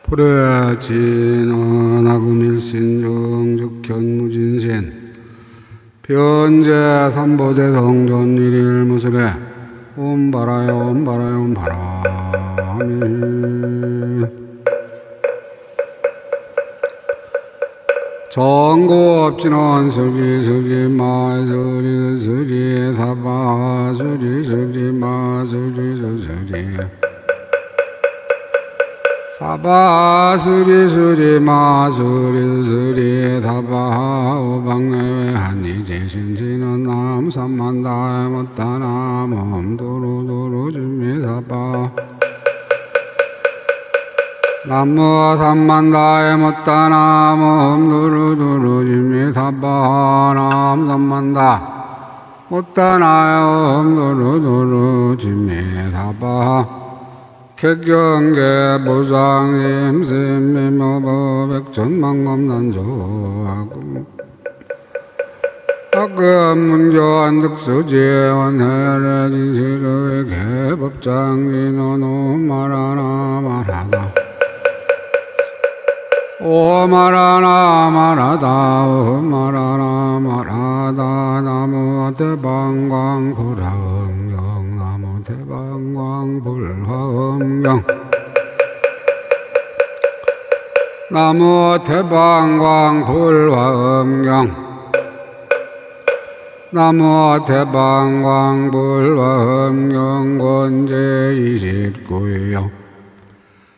불에 진언하금일신 정죽현무진신 변제 삼보대 성전 일일무술에 옴바라요 옴바라요 옴바라미 정고업진원 수지 마수리 사바 수지 마수리 사바 수리 마수리 사바 오방내외 한이제신지는 남삼만다에 못다나 몸도로도로 준비 사바 나무 삼만다에 못다나 몸도로도로 준비 사바 남삼만다 못다나 몸도로도로 준비 사바 객경계 보상임심미모보 백천만검난조하고 학금문교한 득수지원해례 진실의 개법장기노노 말하나 말하다 오 말하나 말하다 오 말하나 말하다 나무 대방광 불화음경 나무 대방광 불화음경 나무 대방광 불화음경 나무 대방광 불화음경 권제 29요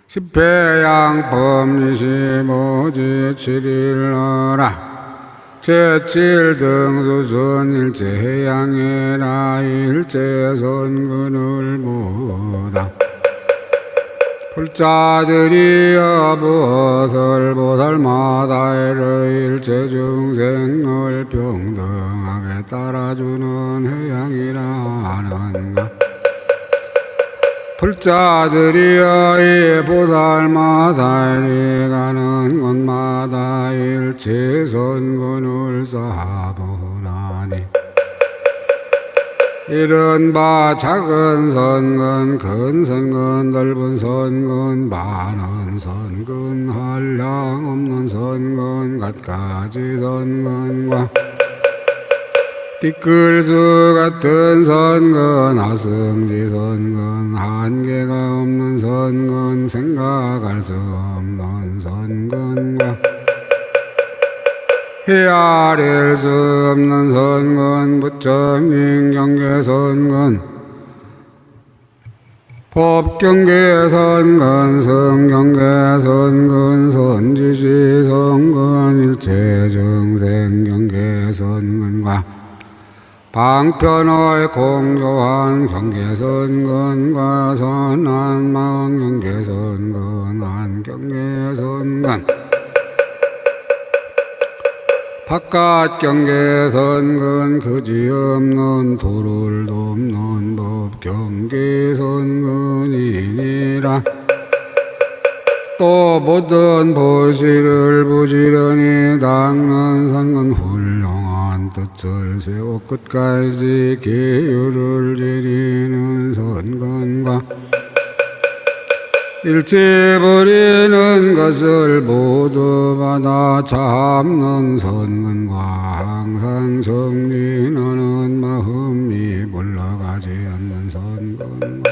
십회양법 25지 7일너라 제7등수순 일제양해라 일제선근을 보다 불자들이여 보살보살마다의 일체중생을 평등하게 따라주는 해양이라 하는가 불자들이여 이 보살마다리 가는 곳마다 일체선근을 쌓아보나니 이른바 작은 선근, 큰 선근, 넓은 선근, 많은 선근, 한량 없는 선근, 갖가지 선근과 띠끌수 같은 선근, 하승지 선근, 한계가 없는 선근, 생각할 수 없는 선근과 헤아릴 수 없는 선근, 부처님 경계 선근, 법경계 선근, 성경계 선근, 선지시 선근, 일체정생 경계 선근과 방편의 공교한 경계선근과 선한 마음 경계선근, 한경계선근 바깥 경계선근, 그지없는 도를 돕는 법 경계선근이니라 또 모든 보시를 부지런히 닦는 선근 훌륭한 뜻을 세워 끝까지 계율을 지리는 선근과 일체 버리는 것을 모두 받아 참는 선근과 항상 정진하는 마음이 물러가지 않는 선근과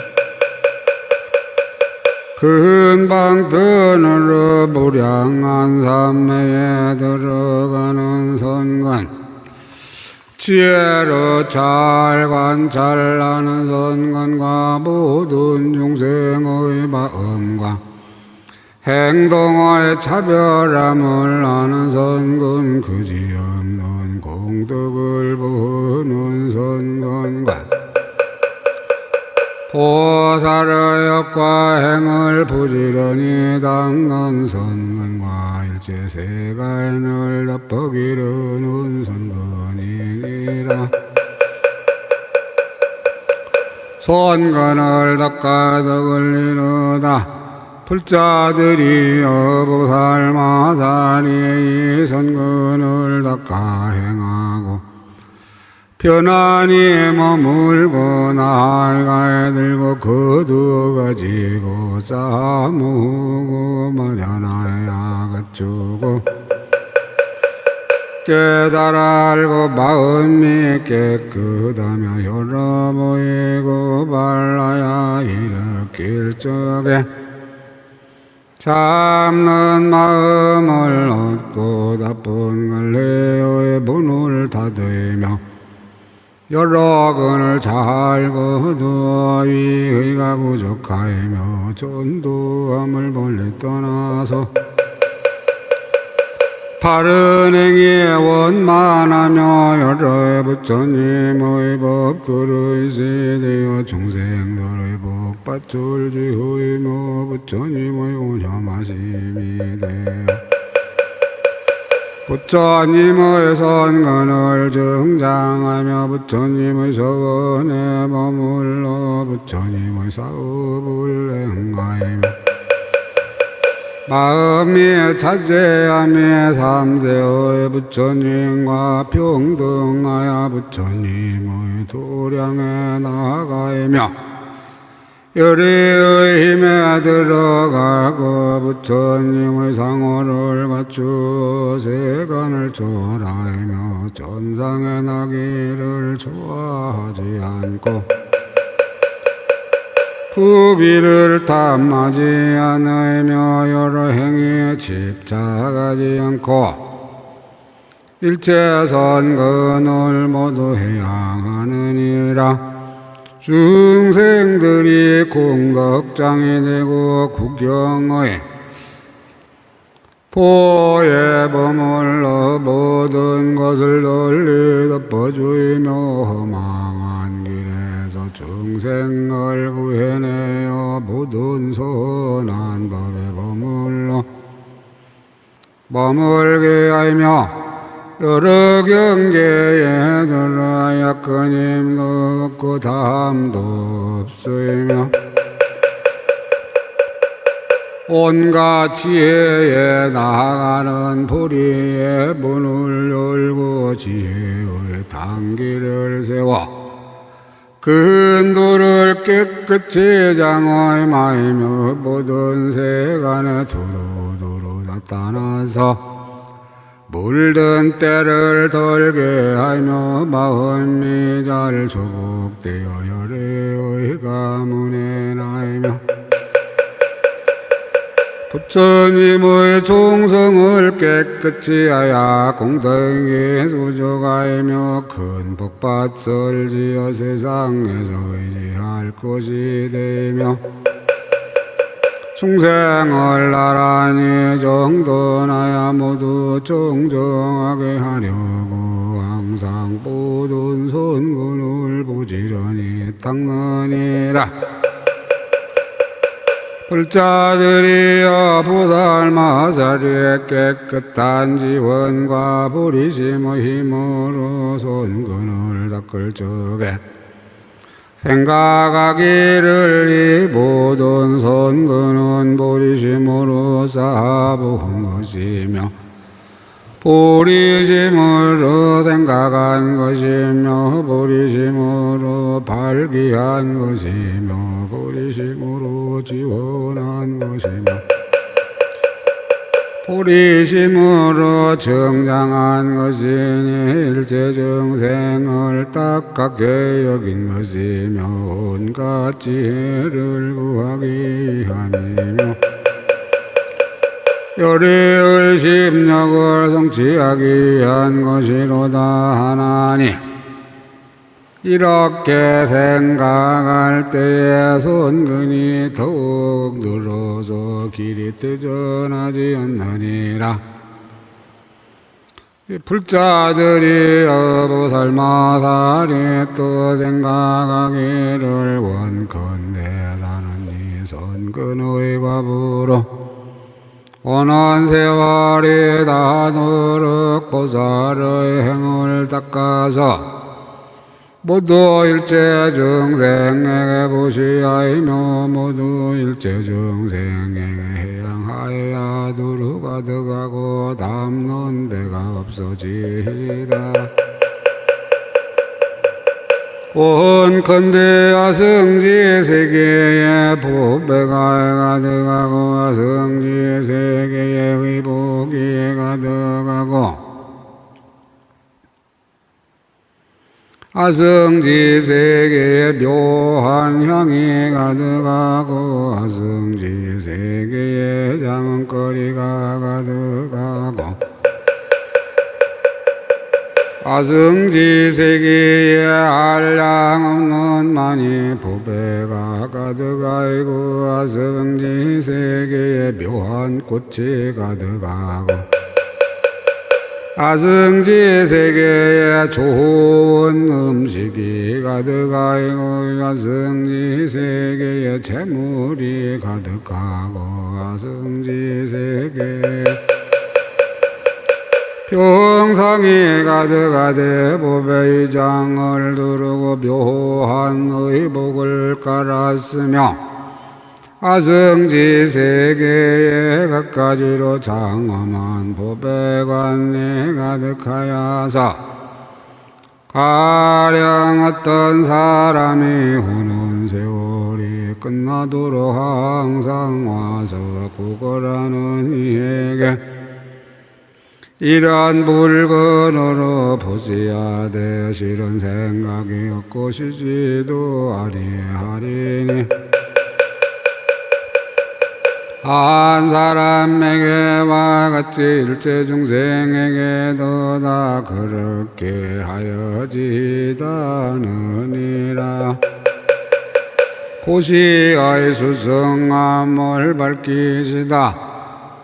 큰 방편으로 무량한 삼매에 들어가는 선근 지혜로 잘 관찰하는 선근과 모든 중생의 마음과 행동의 차별함을 아는 선근 그지없는 공덕을 보는 선근과 보살의 역과 행을 부지런히 닦는 선근과 일체 세간을 덮어 기르는 선근이니라 선근을 닦아 덕을 이루다 불자들이여 보살마다리 이 선근을 닦아 행하고 편안히 머물고 나이가 들고 거두 가지고 싸무고 마련하야 갖추고 깨달아 알고 마음이 깨끗하며 혈로 보이고 발라야 일으킬 적에 참는 마음을 얻고 나쁜 걸 내어의 문을 닫으며 여러 근을 잘 거두어 위의가 부족하며 전도함을 멀리 떠나서 바른 행위에 원만하며 여러 부처님의 법그릇이 되어 중생들의 복받줄 지의며 부처님의 오념하심이 되어 부처님의 선근을 증장하며 부처님의 서원에 머물러 부처님의 사업을 행하며 마음이 차제하며 삼세의 부처님과 평등하여 부처님의 도량에 나아가며 열의의 힘에 들어가고 부처님의 상호를 갖추어 세간을 초월하며 전상에 나기를 좋아하지 않고 부귀를 탐하지 않으며 여러 행위에 집착하지 않고 일체 선근을 모두 해양하느니라. 중생들이 공덕장이 되고 국경의 보에 머물러 모든 것을 널리 덮어주이며 험한 길에서 중생을 구해내어 모든 선한 법에 머물게 하며 여러 경계에 들어야 끊임도 없고 담도 없으며 온갖 지혜에 나아가는 불의의 문을 열고 지혜의 단기를 세워 근도를 깨끗이 장엄하며 모든 세간에 두루두루 나타나서 물든 때를 덜게 하며 마음이 잘 조복되어 열애의 가문에 나이며 부처님의 종성을 깨끗이 하여 공덕에 수족하며 큰 복밭을 지어 세상에서 의지할 곳이 되며 중생을 나란히 정돈하여 모두 정정하게 하려고 항상 모든 선근을 부지런히 닦느니라. 불자들이여 부달마사리의 깨끗한 지원과 부리심의 힘으로 선근을 닦을 적에 생각하기를 이 모든 선근은 보리심으로 쌓아부은 것이며 보리심으로 생각한 것이며 보리심으로 발기한 것이며 보리심으로 지원한 것이며 보리심으로 정장한 것이니 일체 정생을 딱하게 여긴 것이며 온갖 지혜를 구하기 위함이며 열의의 심력을 성취하기 위한 것이로다 하나니 이렇게 생각할 때에 선근이 더욱 늘어서 길이 뜨전하지 않느니라. 불자들이 어부살마살이 또 생각하기를 원컨대 나는 이 선근의 과부로 오는 세월이 다도록 보살의 행을 닦아서 모두 일체 중생에게 보시하이며 모두 일체 중생에게 해양하여야 두루 가득하고 담는 데가 없어지이다. 온컨대 아승지 세계에 보배가 가득하고 아승지 세계에 의복이 가득하고 아승지 세계에 묘한 향이 가득하고 아승지 세계에 장은거리가 가득하고 아승지 세계에 한량 없는 많이 보배가 가득하고 아승지 세계에 묘한 꽃이 가득하고 아승지 세계에 좋은 음식이 가득하고 아승지 세계에 재물이 가득하고 아승지 세계에 평상이 가득하되 보배의 장을 두르고 묘한 의복을 깔았으며 아승지 세계에 갖가지로 장엄한 보배관이 가득하여서 가령 어떤 사람이 후는 세월이 끝나도록 항상 와서 구걸하는 이에게 이러한 물건으로 보시야되 실은 생각이 없고 쉬지도 아니하리니 한 사람에게와 같이 일체 중생에게도 다 그렇게 하여지다느니라. 보시아의 수승함을 밝히시다.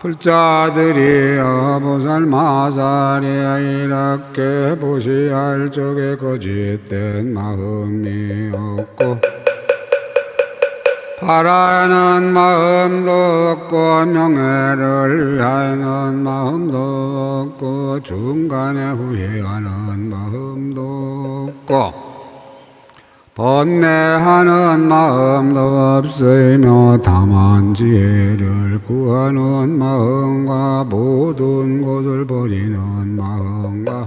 불자들이 어보살 마사리에 이렇게 보시할 적에 거짓된 마음이 없고 바라는 마음도 없고 명예를 위하는 마음도 없고 중간에 후회하는 마음도 없고 번뇌하는 마음도 없으며 다만 지혜를 구하는 마음과 모든 것을 버리는 마음과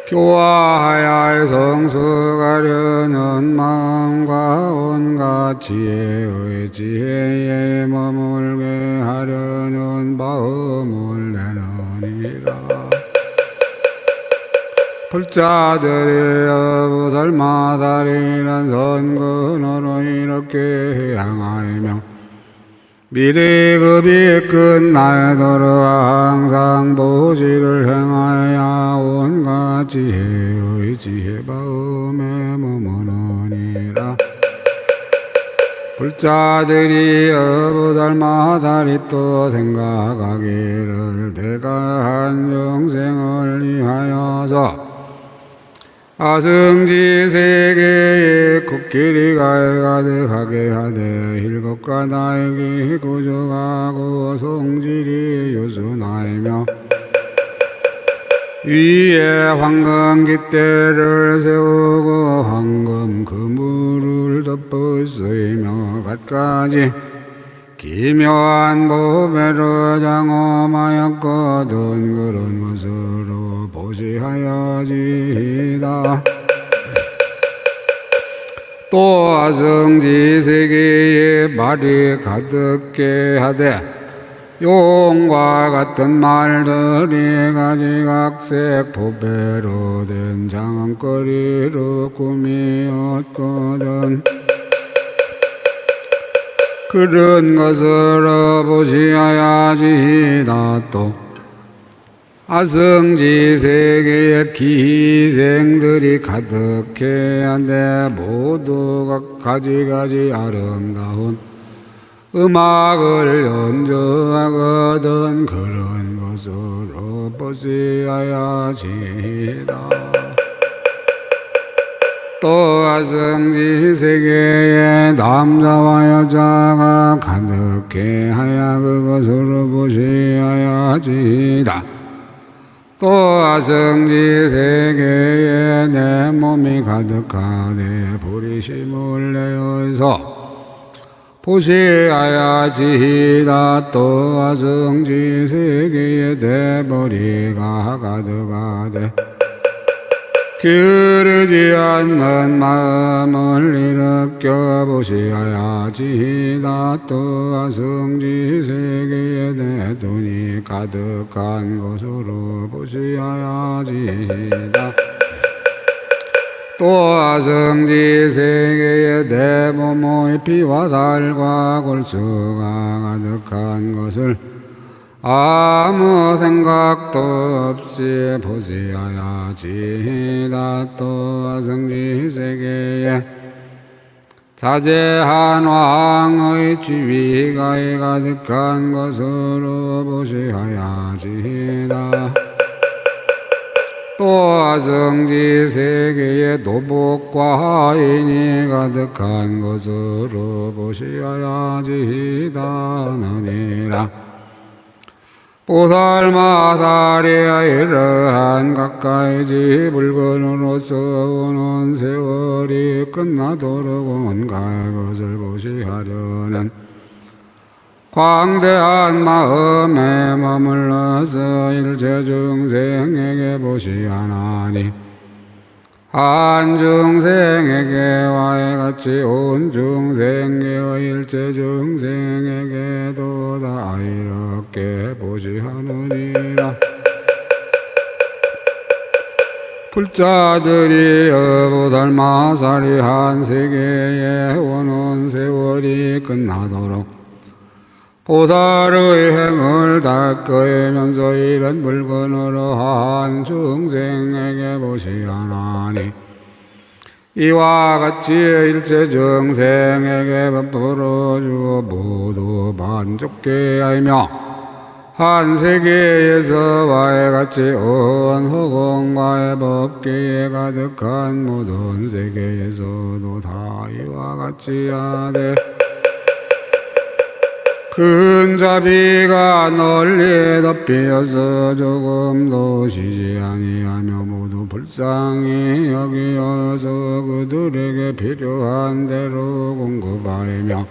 교화하여 성숙하려는 마음과 온갖 지혜의 지혜에 머물게 하려는 마음을 내느니라. 불자들이 어보살 마다리란 선근으로 이렇게 향하며 미래급이 끝나도록 항상 보시를 행하여 온갖 지혜의 지혜바움에 머무느니라. 불자들이 어보살 마다리 또 생각하기를 내가 한 영생을 위하여서 아승지 세계에 코끼리 가득하게 하되 일곱가 나에게 구족하고 성질이 유순하며 위에 황금 깃대를 세우고 황금 그물을 덮었으며 갖가지 기묘한 보배로 장엄하였거든 그런 것으로 보시하여지이다. 또 아승지 세계에 말이 가득게 하되 용과 같은 말들이 가지각색 보배로 된 장엄거리로 꾸미었거든. 그런 것으로 보시어야지다. 또 아승지 세계에 기생들이 가득해 한데 모두가 가지가지 아름다운 음악을 연주하거든. 그런 것으로 보시어야지다. 또 아승지 세계에 남자와 여자가 가득해 하여 그것으로 보시어야지다. 또 아승지 세계에 내 몸이 가득하되 보리심을 내어서 보시어야지다. 또 아승지 세계에 내 머리가 가득하되 기르지 않는 마음을 일으켜 보시어야지다. 또한 성지 세계에 내 돈이 가득한 것으로 보시어야지다. 또한 성지 세계에 내 몸의 피와 살과 골수가 가득한 것을 아무 생각도 없이 보시어야지다. 또한 성지 세계에 자제한 왕의 지위가 가득한 것으로 보시어야지다. 또한 성지 세계에 노복과 하인이 가득한 것으로 보시어야지다 하느니라. 보살마살이야 이러한 가까이 지 물건으로서 오는 세월이 끝나도록 온갖 것을 보시하려는 광대한 마음에 머물러서 일체 중생에게 보시하나니 한 중생에게 와의 같이 온 중생의 일체 중생에게도 다 이렇게 보시하느니라. 불자들이 보살마살이 한 세계에 오는 세월이 끝나도록 보살의 행을 닦으면서 이런 물건으로 한 중생에게 보시하나니 이와 같이 일체 중생에게 베풀어 주어 모두 만족케 하며 한 세계에서 와의 같이 온 허공과의 법계에 가득한 모든 세계에서도 다 이와 같이 하되 큰 자비가 널리 덮이어서 조금도 쉬지 아니하며 모두 불쌍히 여기어서 그들에게 필요한 대로 공급하며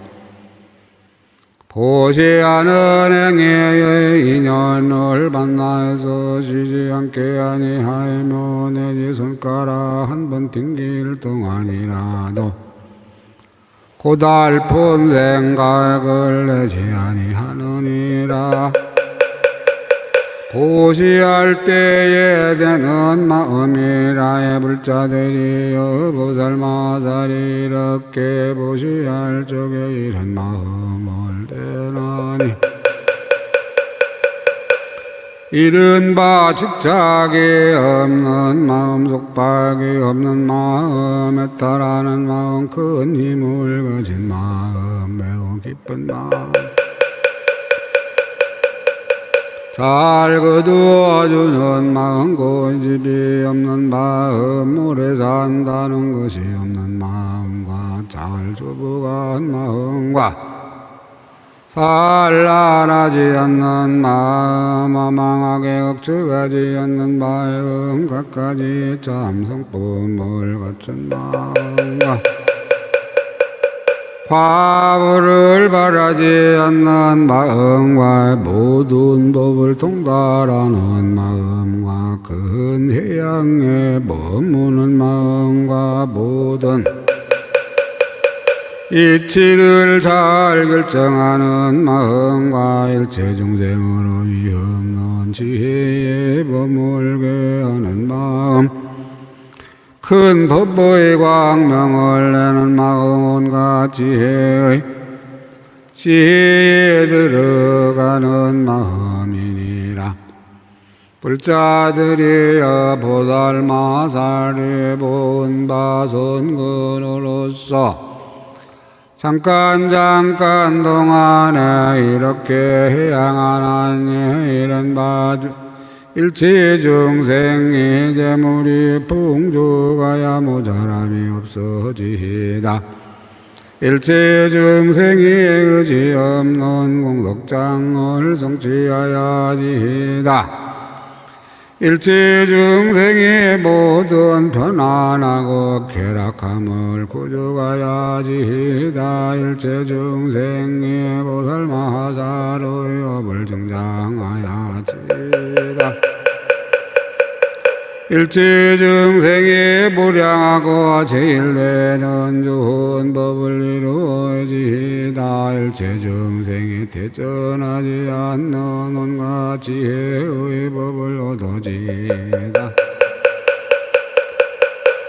보시하는 행위의 인연을 만나서 쉬지 않게 아니하며 내지 손가락 한 번 튕길 동안이라도 고달픈 생각을 내지 아니하느니라. 보시할 때에 되는 마음이라의 불자들이여 보살마살이 이렇게 보시할 적에 이런 마음을 대나니 이른바 집착이 없는 마음, 속박이 없는 마음에 따라는 마음, 큰 힘을 가진 마음, 매우 기쁜 마음, 잘 거두어주는 마음, 고집이 없는 마음, 오래 산다는 것이 없는 마음과 잘 조부한 마음과 산란하지 않는 마음, 망하게 걱정하지 않는 마음, 갖가지 참성품을 갖춘 마음과 과보를 바라지 않는 마음과 모든 법을 통달하는 마음과 큰 해양에 머무는 마음과 모든 이치를 잘 결정하는 마음과 일체 중생으로 위없는 지혜에 머물게 하는 마음, 큰 법의 광명을 내는 마음, 온갖 지혜에 들어가는 마음이니라. 불자들이여 보살마살이 본바 선근으로서 잠깐 동안에 이렇게 향하나니 이런 바 일체 중생이 재물이 풍족하여 모자람이 없어지다. 일체 중생이 의지 없는 공덕장을 성취하야지다. 일체 중생이 모든 편안하고 쾌락함을 구족하야지다. 일체 중생이 보살마살의 업을 증장하야지다. 일체 증생이 무량하고 제일되는 좋은 법을 이루어지이다. 일체 증생이 대전하지 않는 온갖 지혜의 법을 얻어지이다.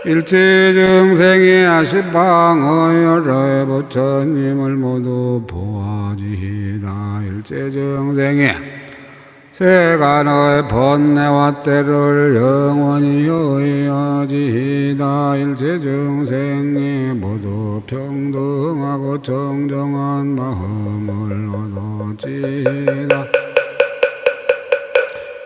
일체 증생이 십방의 여러 부처님을 모두 보아지이다. 일체 증생이 세간의 번뇌와 때를 영원히 여의하지이다. 일체 증생이 모두 평등하고 정정한 마음을 얻어지이다.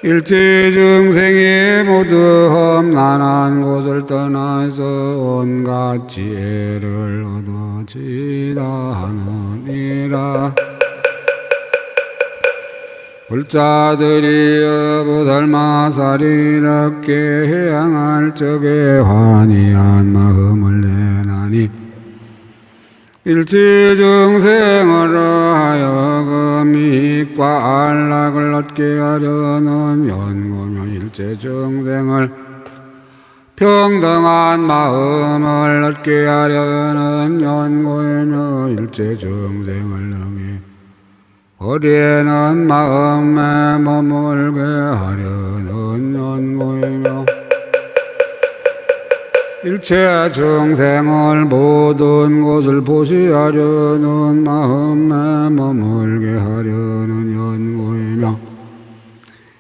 일체 증생이 모두 험난한 곳을 떠나서 온갖 지혜를 얻어지이다 하느니라. 불자들이 어부닮아살 이렇게 향할 적에 환희한 마음을 내나니 일체 증생으로 하여금 이익과 안락을 얻게 하려는 연고며 일체 증생을 평등한 마음을 얻게 하려는 연고이며 일체 증생을 능히 버리는 마음에 머물게 하려는 연고이며 일체 증생을 모든 곳을 보시하려는 마음에 머물게 하려는 연고이며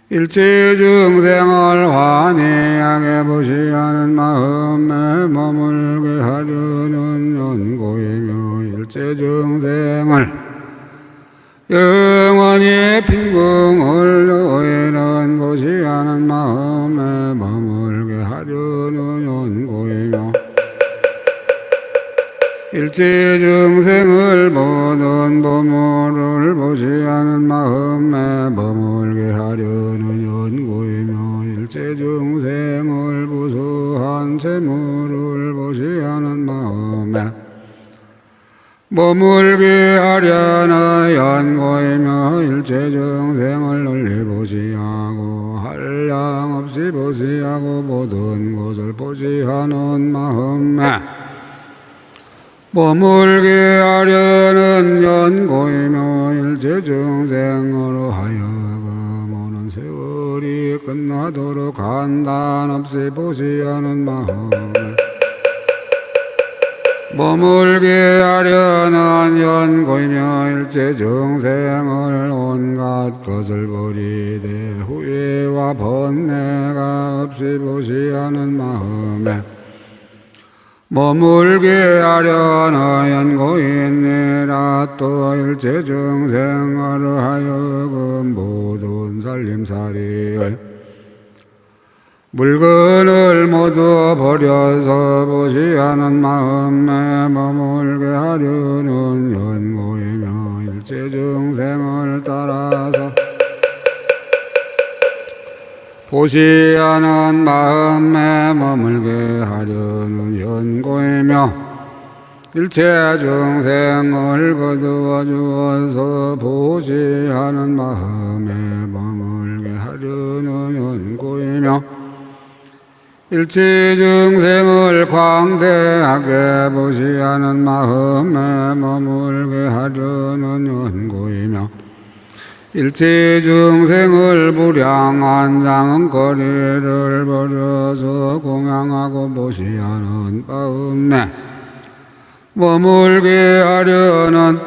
일체 증생을 환희하게 보시하는 마음에 머물게 하려는 연고이며 일체 증생을 영원히 빈궁을 너희는 보시하는 마음에 머물게 하려는 연고이며 일체 증생을 모든 보물을 보시하는 마음에 머물게 하려는 연고이며 일체 증생을 부수한 재물을 보시하는 마음에 머물게 하려는 연고이며 일체 증생을 널리 보시하고 한량없이 보시하고 모든 것을 보시하는 마음에 머물게 하려는 연고이며 일체 증생으로 하여금 오는 세월이 끝나도록 간단없이 보시하는 마음에 머물게 하려는 연고이며 일체 증생을 온갖 것을 버리되 후회와 번뇌가 없이 보시하는 마음에 머물게 하려는 연고이니라. 또 일체 증생을 하여금 모든 살림살이의 물건을 모두 버려서 보시하는 마음에 머물게 하려는 연고이며 일체 증생을 따라서 보시하는 마음에 머물게 하려는 연고이며 일체 증생을 거두어 주어서 보시하는 마음에 머물게 하려는 연고이며 일체 증생을 광대하게 보시하는 마음에 머물게 하려는 연고이며 일체 증생을 무량한 장거리를 버려서 공양하고 보시하는 마음에 머물게 하려는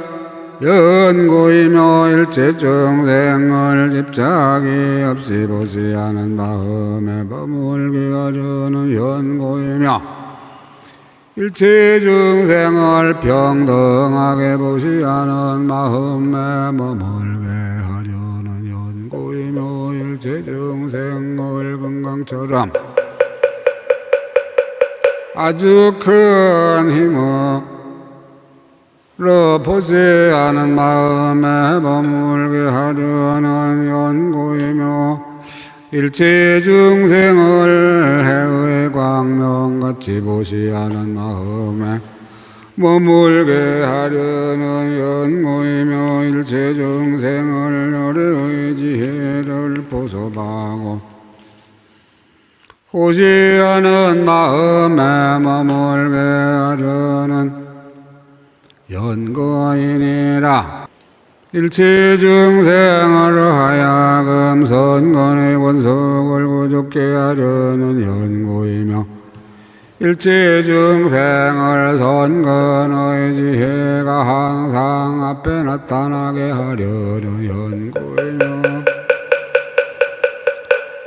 연고이며 일체 증생을 집착이 없이 보시하는 마음에 머물게 하려는 연고이며 일체 증생을 평등하게 보시하는 마음에 머물게 하려는 연고이며 일체 증생을 건강처럼 아주 큰 힘으로 보시하는 마음에 머물게 하려는 연고이며 일체 증생을 해의 광명같이 보시하는 마음에 머물게 하려는 연고이며 일체 증생을 열의 지혜를 보sob하고 고시하는 마음에 머물게 하려는 연거인이라. 일체 중생을 하여금 선건의 원속을 구족케 하려는 연고이며, 일체 중생을 선건의 지혜가 항상 앞에 나타나게 하려는 연고이며,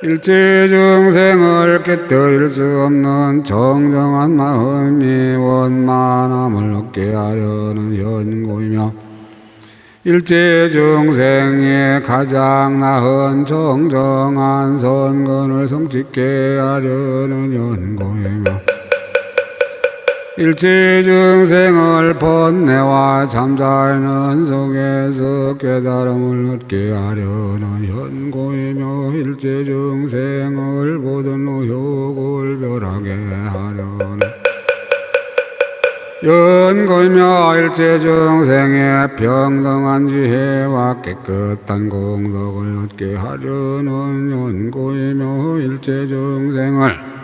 일체 중생을 깨뜨릴 수 없는 정정한 마음이 원만함을 얻게 하려는 연고이며, 일체 중생이 가장 나은 정정한 선건을 성취케 하려는 연고이며, 일체 중생을 번뇌와 잠자는 속에서 깨달음을 얻게 하려는 연고이며, 일체 중생을 모든 의욕을 멸하게 하려는 연고이며, 일체 중생의 평등한 지혜와 깨끗한 공덕을 얻게 하려는 연고이며, 일체 중생을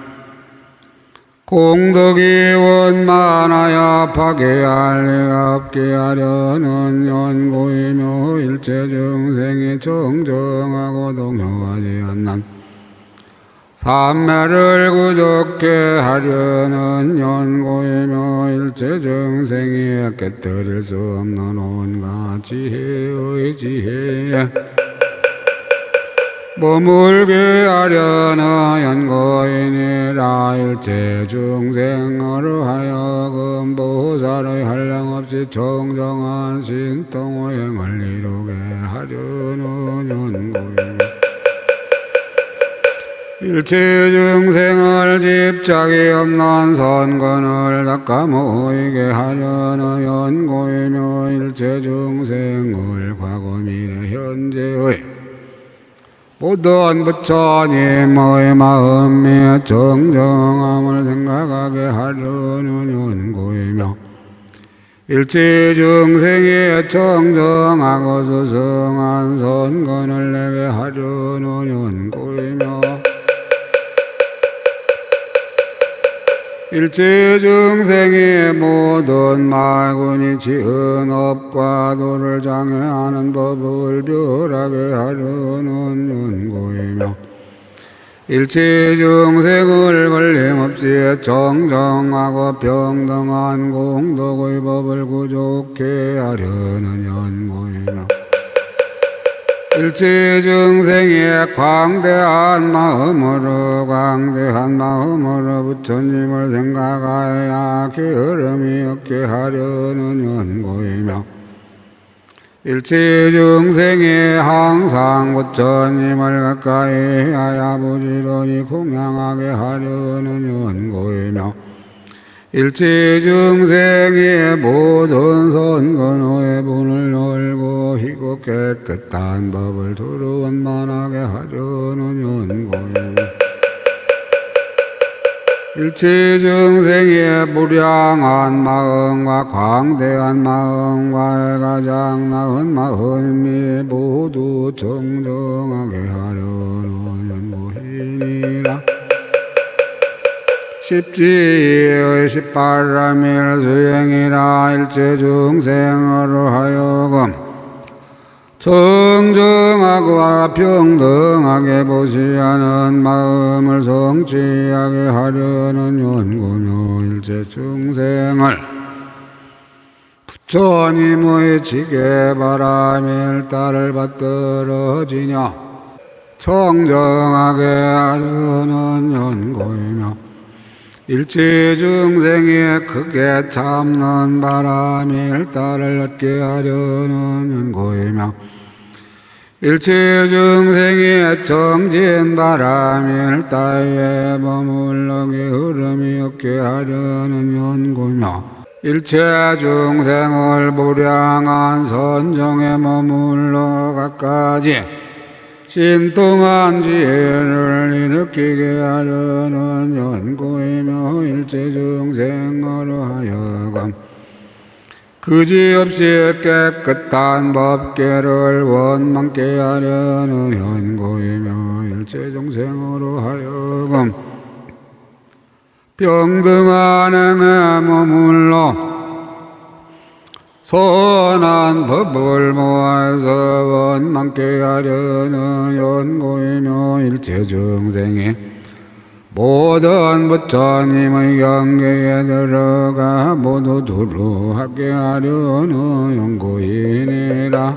공덕이 원만하여 파괴할 리가 없게 하려는 연고이며, 일체 중생이 정정하고 동요하지 않는 삼매를 구족케 하려는 연고이며, 일체 중생이 깨뜨릴 수 없는 온갖 지혜의 지혜에 머물게 하려는 연고이니라. 일체 중생으로 하여금 보살의 한량없이 정정한 신통의행을 이루게 하려는 연고이니라. 일체 중생을 집착이 없는 선건을 닦아 모이게 하려는 연고이며, 일체 중생을 과거 미래 현재의 모든 부처님의 마음이 정정함을 생각하게 하려는 연고이며, 일체 중생이 정정하고 수승한 선건을 내게 하려는 연고이며, 일체 중생이 모든 말군이 지은 업과 도를 장애하는 법을 멸하게 하려는 연고이며, 일체 중생을 걸림없이 정정하고 평등한 공덕의 법을 구족케 하려는 연고이며, 일체 중생이 광대한 마음으로 부처님을 생각하여 게으름이 없게 하려는 연고이며, 일체 중생이 항상 부처님을 가까이 하여 부지런히 공양하게 하려는 연고이며, 일체 중생이 모든 선건의 문을 열고 희고 깨끗한 법을 두루 원만하게 하려는 연고이며, 일체 중생이 무량한 마음과 광대한 마음과 가장 나은 마음이 모두 정정하게 하려는 연고이니라. 십지의 십바람일 수행이라. 일체 중생으로 하여금 정정하고 평등하게 보시하는 마음을 성취하게 하려는 연고며, 일체 중생을 부처님의 지게바람일 딸을 받들어지냐 정정하게 하려는 연고이며, 일체 중생이 크게 참는 바람일 딸을 얻게 하려는 연고이며, 일체 중생이 정진 바람일 따위에 머물러 게으름이 없게 하려는 연고이며, 일체 중생을 무량한 선정에 머물러 갖가지 신통한 지혜를 일으키게 하려는 연고이며, 일체 중생으로 하여금 그지없이 깨끗한 법계를 원만케 하려는 연고이며, 일체 중생으로 하여금 병등한 행에 머물러 선한 법을 모아서 원만케 하려는 연고이며 일체중생이 모든 부처님의 경계에 들어가 모두 두루하게 하려는 연고이니라.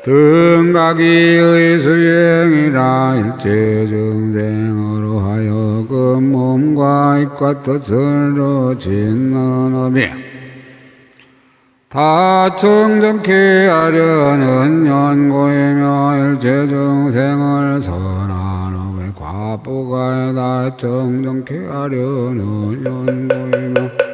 등각이의 수행이라 일체중생으로 하여금 몸과 입과 뜻으로 짓는 업이 다 청정케 하려는 연고이며 일체중생을 선한 업의 과보가 다 청정케 하려는 연고이며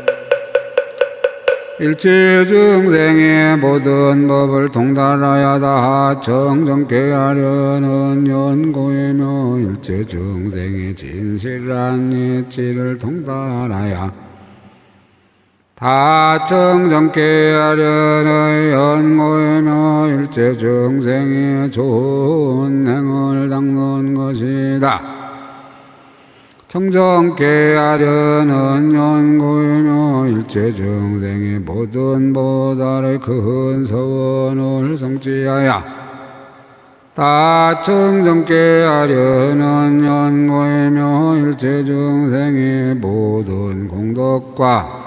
일체중생의 모든 법을 통달하여 다 청정케 하려는 연고이며 일체중생의 진실한 이치를 통달하여 다 청정케 하려는 연고이며 일체중생의 좋은 행을 닦는 것이다. 청정케 하려는 연고이며 일체중생의 모든 보살의 큰 서원을 성취하여 다 청정케 하려는 연고이며 일체중생의 모든 공덕과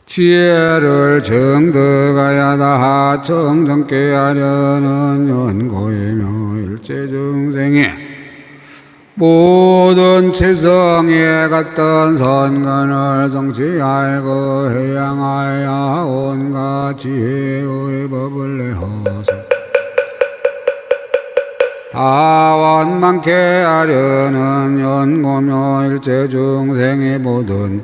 지혜를 정득하여 다 청정케 하려는 연고이며 일체중생의 모든 체성에 같은 선근을 성취하고 해양하여 온갖 지혜의 법을 내어서 다 원만케 하려는 연고며 일체중생의 모든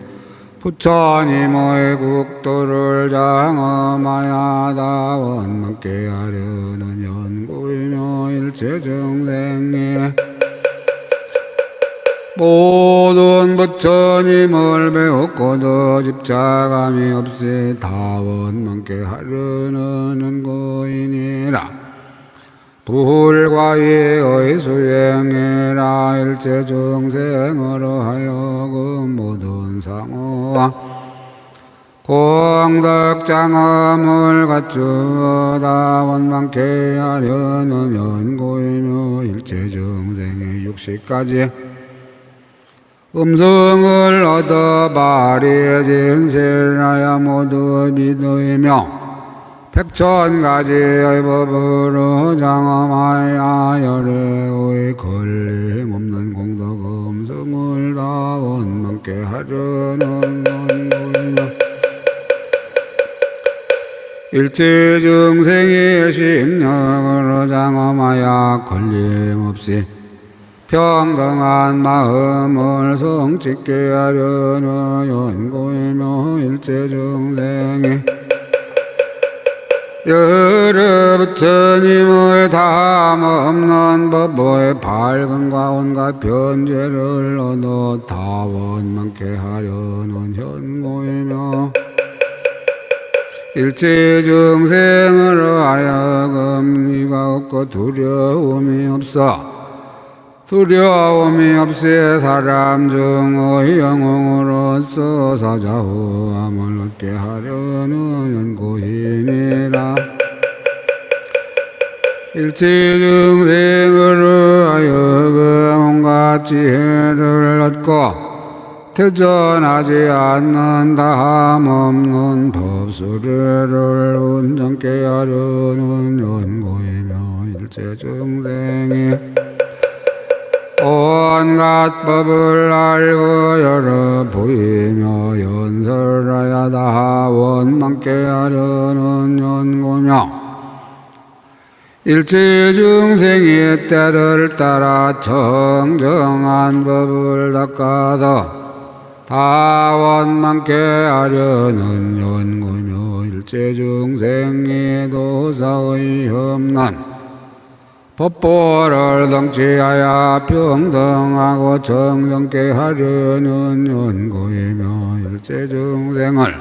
부처님의 국도를 장엄하여 다 원만케 하려는 연고이며 일체중생의 모든 부처님을 배웠고도 집착함이 없이 다 원만케 하려는 연고이니라. 불과의 수행이라 일체중생으로 하여금 모든 상호와 공덕장엄을 갖추어 다 원만케 하려는 연고이며 일체중생의 육식까지 음성을 얻어 발휘 진실하여 모두 믿으며 백천가지의 법으로 장엄하여 열애의 걸림없는 공덕 음성을 다 원만케 하려는 연고이며 일체중생의 심령으로 장엄하여 걸림없이 평등한 마음을 성취케 하려는 연고이며 일체중생의 여러 부처님의 다함없는 법의 밝음과 온갖 변제를 얻어 다 원만케 하려는 연고이며 일체중생으로 하여금 네가 없고 두려움이 없어 두려움이 없이 사람 중의 영웅으로서 사자후함을 얻게 하려는 연고이니라. 일체중생으로 하여금 온갖 지혜를 얻고 퇴전하지 않는 다함없는 법수리를 온전케 하려는 연고이며 일체중생이 온갖 법을 알고 열어 보이며 연설하여 다 원만케 하려는 연고며 일체중생이 때를 따라 청정한 법을 닦아도 다 원만케 하려는 연고며 일체중생이 도사의 없는 법보를 성취하여 평등하고 정정케 하려는 연고이며 일체중생을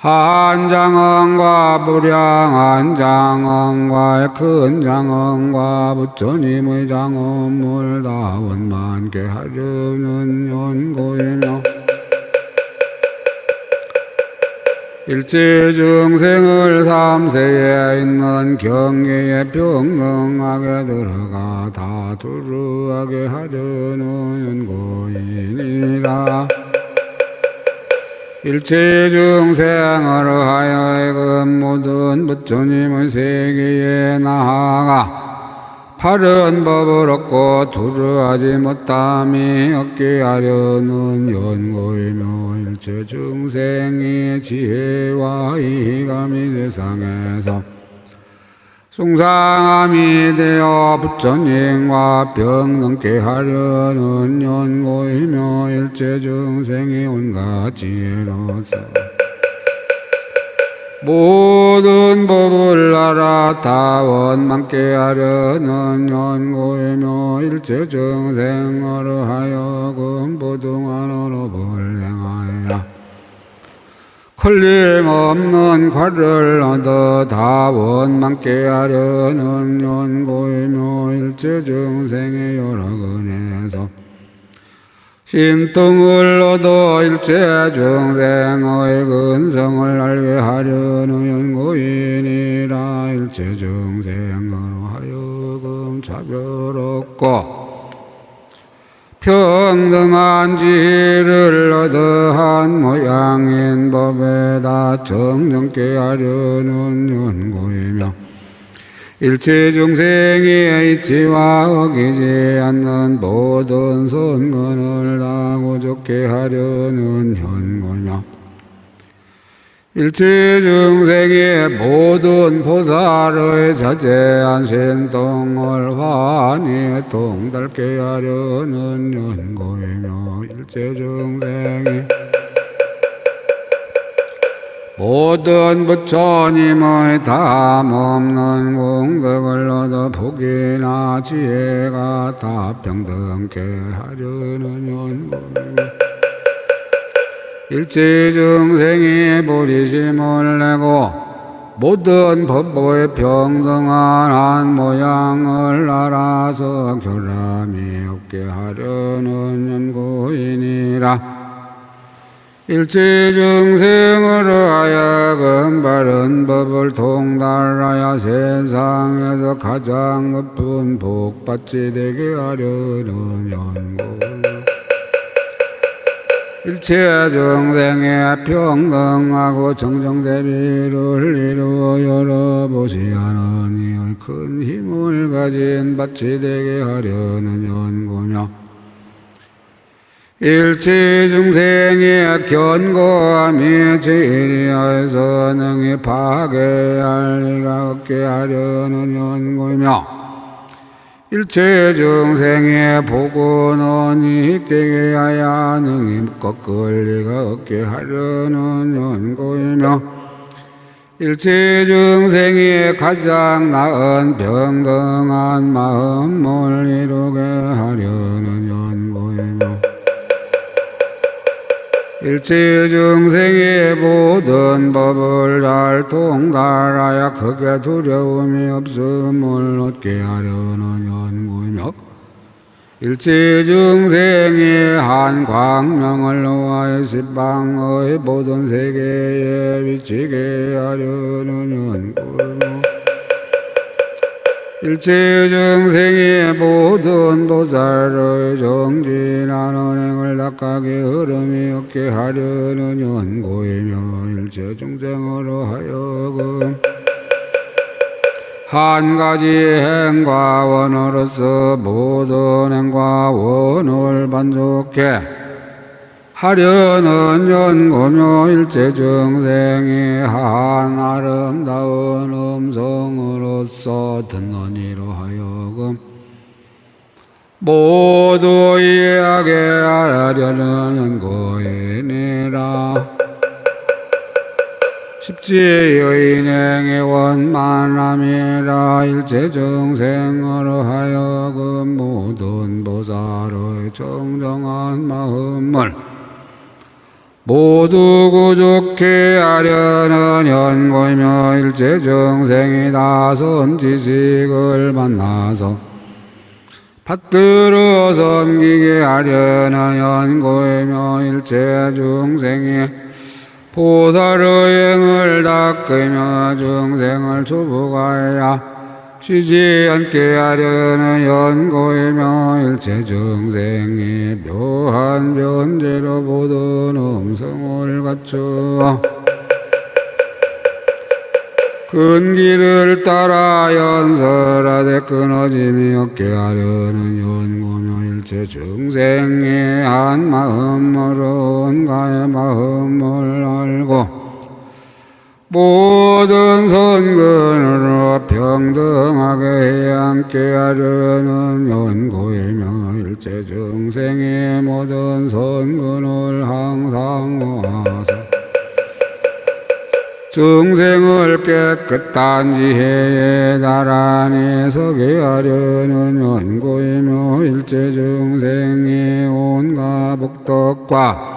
한 장엄과 무량한 장엄과 큰 장엄과 부처님의 장엄을 다 원만케 하려는 연고이며 일체 중생을 삼세에 있는 경계에 평등하게 들어가 다 두루하게 하려는 연고이니라. 일체 중생을 하여금 모든 부처님의 세계에 나아가 바른 법을 얻고 두루하지 못함이 없게 하려는 연고이며 일체 중생의 지혜와 이감이 세상에서 숭상함이 되어 부처님과 평등케 하려는 연고이며 일체 중생의 온갖 지혜로서 모든 법을 알아 다 원만케 하려는 연고이며 일체 중생으로 하여금 보등한 언어를 행하여 걸림없는 과를 얻어 다 원만케 하려는 연고이며 일체 중생의 여러 근에서 신통을 얻어 일체 중생의 근성을 알게 하려는 연고이니라. 일체 중생으로 하여금 차별 없고 평등한 지혜를 얻어 한 모양인 법에다 정정케 하려는 연고이며 일체 중생의 이치와 어기지 않는 모든 선건을 다 고좋게 하려는 연고이며 일체 중생의 모든 보살의 자제한 신통을 환히 통달케 하려는 연고이며 일체 중생이 모든 부처님의 담없는 공덕을 얻어 복이나 지혜가 다 평등케 하려는 연고이며 일체 중생이 보리심을 내고 모든 법보의 평등한 한 모양을 알아서 결함이 없게 하려는 연고이니라. 일체 중생으로 하여금 바른 법을 통달하여 세상에서 가장 높은 복받지 되게 하려는 연고이니라. 일체 중생의 평등하고 정정대비를 이루어 열어보시하느니 큰 힘을 가진 밭이 되게 하려는 연고며 일체 중생의 견고함이 제일이어서 능히 파괴할 리가 없게 하려는 연고이며 일체 중생의 복은 이익되게 하여 능히 꺾을 리가 없게 하려는 연고이며 일체 중생이 가장 나은 평등한 마음을 이루게 하려는 연고이며 일체 중생의 모든 법을 잘 통달하여 크게 두려움이 없음을 얻게 하려는 연고이며 일체 중생이 한 광명을 놓아 십방의 모든 세계에 비치게 하려는 연고이며 일체 중생이 모든 보살의 정진한 언행을 닦하게 흐름이 없게 하려는 연고이며 일체 중생으로 하여금 한 가지 행과 원으로서 모든 행과 원을 만족해 하려는 연고며 일체 중생이 한 아름다운 음성으로서 듣는 이로 하여금 모두 이해하게 하려는 연고이니라. 십지의 인행의 원만함이라. 일체 중생으로 하여금 모든 보살의 정정한 마음을 모두 구족해 하려는 연고이며 일체 정생이 다선 지식을 만나서 받들어 섬기게 하려는 연고이며 일체 중생이 보살의 행을 닦으며 중생을 초보가야 쉬지 않게 하려는 연고이며 일체 중생이 묘한 변제로 모든 음성을 갖추어 큰 길을 따라 연설하되 끊어짐이 없게 하려는 연고며 일체 중생이 한 마음으로 온가의 마음을 알고 모든 선근으로 평등하게 함께 하려는 연고이며 일체 중생의 모든 선근을 항상 모아서 중생을 깨끗한 지혜에 나란히 서게 하려는 연고이며 일체 중생의 온갖 복덕과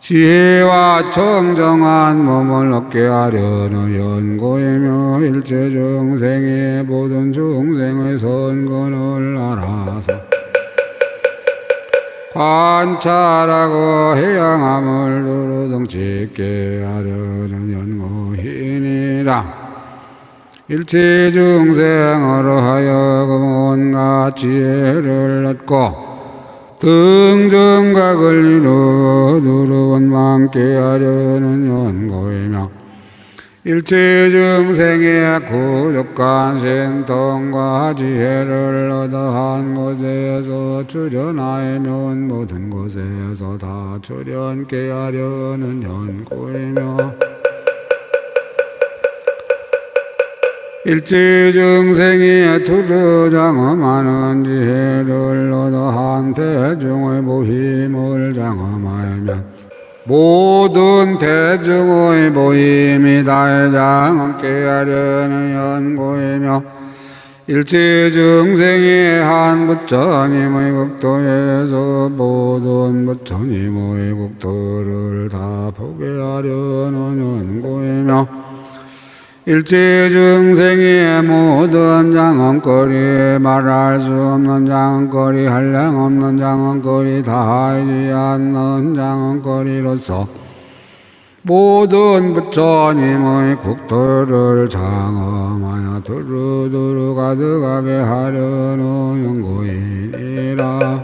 지혜와 청정한 몸을 얻게 하려는 연고이며 일체 중생의 모든 중생의 선근을 알아서 관찰하고 해양함을 두루 성취있게 하려는 연고이니라. 일체 중생으로 하여금 온갖 지혜를 얻고 등정각을 이루어 두루 원망케 하려는 연고이며 일체 중생의 구족한 신통과 지혜를 얻어 한 곳에서 출현하면 모든 곳에서 다 출현케 하려는 연고이며 일체 중생이 두루 장엄하는 지혜를 얻어 한 대중의 모임을 장엄하면 모든 대중의 모임이 다 장엄케 하려는 연고이며 일체 중생이 한 부처님의 국토에서 모든 부처님의 국토를 다 보게 하려는 연고이며 일체 중생의 모든 장엄거리 말할 수 없는 장엄거리 한량 없는 장엄거리 다하지 않는 장엄거리로서 모든 부처님의 국토를 장엄하여 두루두루 가득하게 하려는 연고이니라.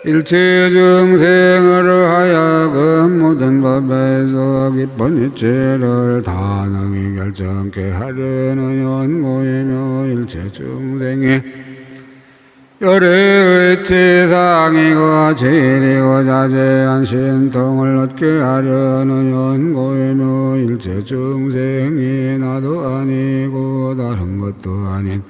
일체 중생으로 하여금 모든 법에서 기쁜 이치를 다 능히 결정케 하려는 연고이며 일체 중생이 열의 지상이고 질이고 자제한 신통을 얻게 하려는 연고이며 일체 중생이 나도 아니고 다른 것도 아닌